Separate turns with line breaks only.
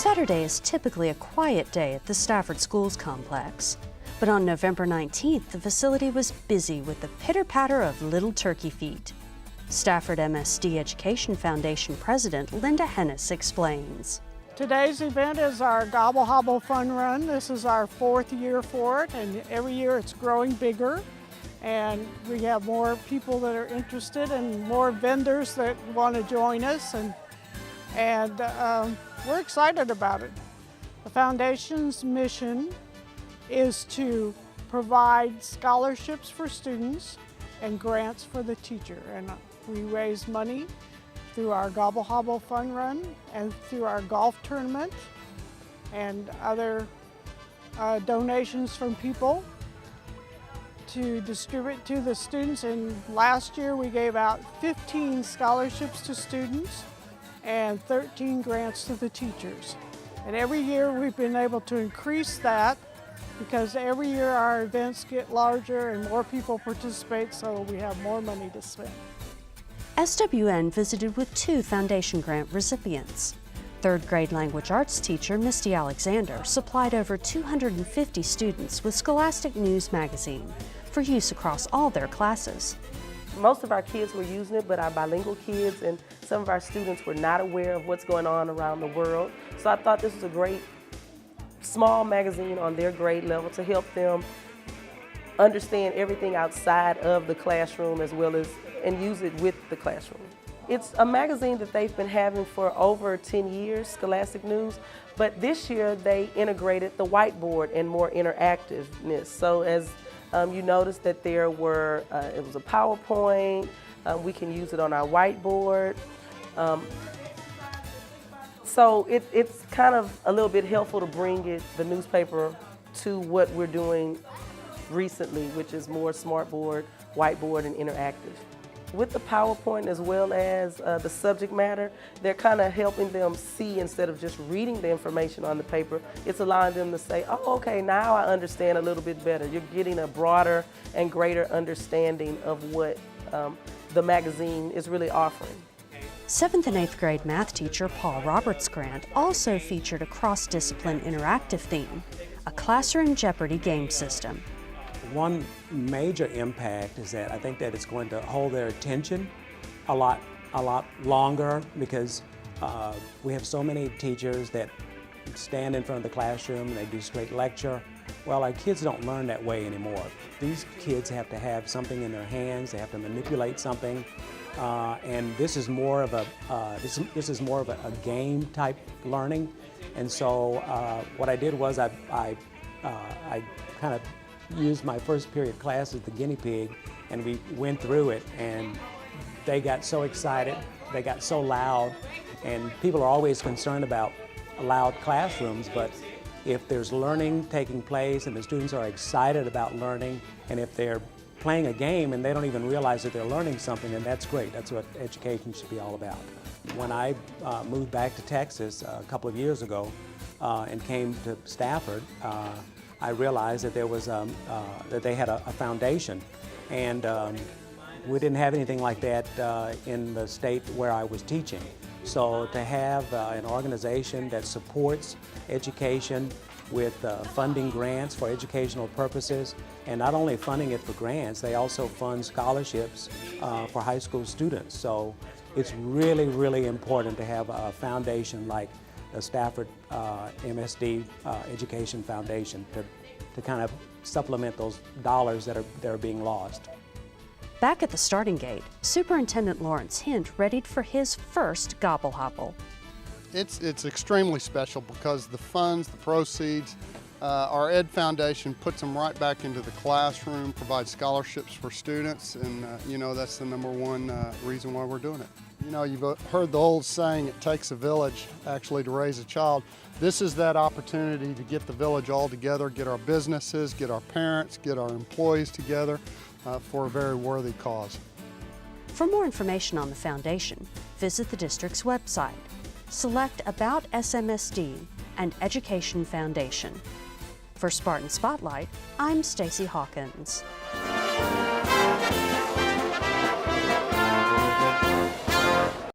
Saturday is typically a quiet day at the Stafford Schools complex. But on November 19th, the facility was busy with the pitter-patter of little turkey feet. Stafford MSD Education Foundation President Linda Hennes explains.
Today's event is our Gobble Hobble Fun Run. This is our 4th year for it, and every year it's growing bigger. And we have more people that are interested and more vendors that want to join us, and we're excited about it. The Foundation's mission is to provide scholarships for students and grants for the teacher. And we raise money through our Gobble Hobble Fun Run and through our golf tournament and other donations from people to distribute to the students. And last year we gave out 15 scholarships to students and 13 grants to the teachers. And every year we've been able to increase that because every year our events get larger and more people participate, so we have more money to spend.
SWN visited with 2 foundation grant recipients. 3rd grade language arts teacher Misty Alexander supplied over 250 students with Scholastic News magazine for use across all their classes.
Most of our kids were using it, but our bilingual kids and some of our students were not aware of what's going on around the world. So I thought this was a great small magazine on their grade level to help them understand everything outside of the classroom as well as and use it with the classroom. It's a magazine that they've been having for over 10 years, Scholastic News, but this year they integrated the whiteboard and more interactiveness. So as you notice that there were, it was a PowerPoint, we can use it on our whiteboard. So it's kind of a little bit helpful to bring the newspaper to what we're doing recently, which is more smartboard, whiteboard, and interactive. With the PowerPoint as well as the subject matter, they're kind of helping them see instead of just reading the information on the paper. It's allowing them to say, oh, okay, now I understand a little bit better. You're getting a broader and greater understanding of what the magazine is really offering.
7th and 8th grade math teacher Paul Roberts' grant also featured a cross-discipline interactive theme, a Classroom Jeopardy game system.
One major impact is that I think that it's going to hold their attention a lot longer because we have so many teachers that stand in front of the classroom and they do straight lecture. Well, our kids don't learn that way anymore. These kids have to have something in their hands, they have to manipulate something, and this is more of a game type learning. And so what I did was I kind of used my first period class as the guinea pig, and we went through it, and they got so excited, they got so loud, and people are always concerned about loud classrooms, but if there's learning taking place and the students are excited about learning, and if they're playing a game and they don't even realize that they're learning something, then that's great. That's what education should be all about. When I moved back to Texas a couple of years ago and came to Stafford, I realized that there was that they had a foundation, and we didn't have anything like that in the state where I was teaching. So to have an organization that supports education with funding grants for educational purposes, and not only funding it for grants, they also fund scholarships for high school students. So it's really, really important to have a foundation like the Stafford MSD Education Foundation to kind of supplement those dollars that are being lost.
Back at the starting gate, Superintendent Lawrence Hint readied for his first Gobble Hobble.
It's extremely special because the funds, the proceeds, our Ed Foundation puts them right back into the classroom, provides scholarships for students, and you know, that's the #1 reason why we're doing it. You know, you've heard the old saying, it takes a village actually to raise a child. This is that opportunity to get the village all together, get our businesses, get our parents, get our employees together for a very worthy cause.
For more information on the foundation, visit the district's website. Select About SMSD and Education Foundation. For Spartan Spotlight, I'm Stacee Hawkins.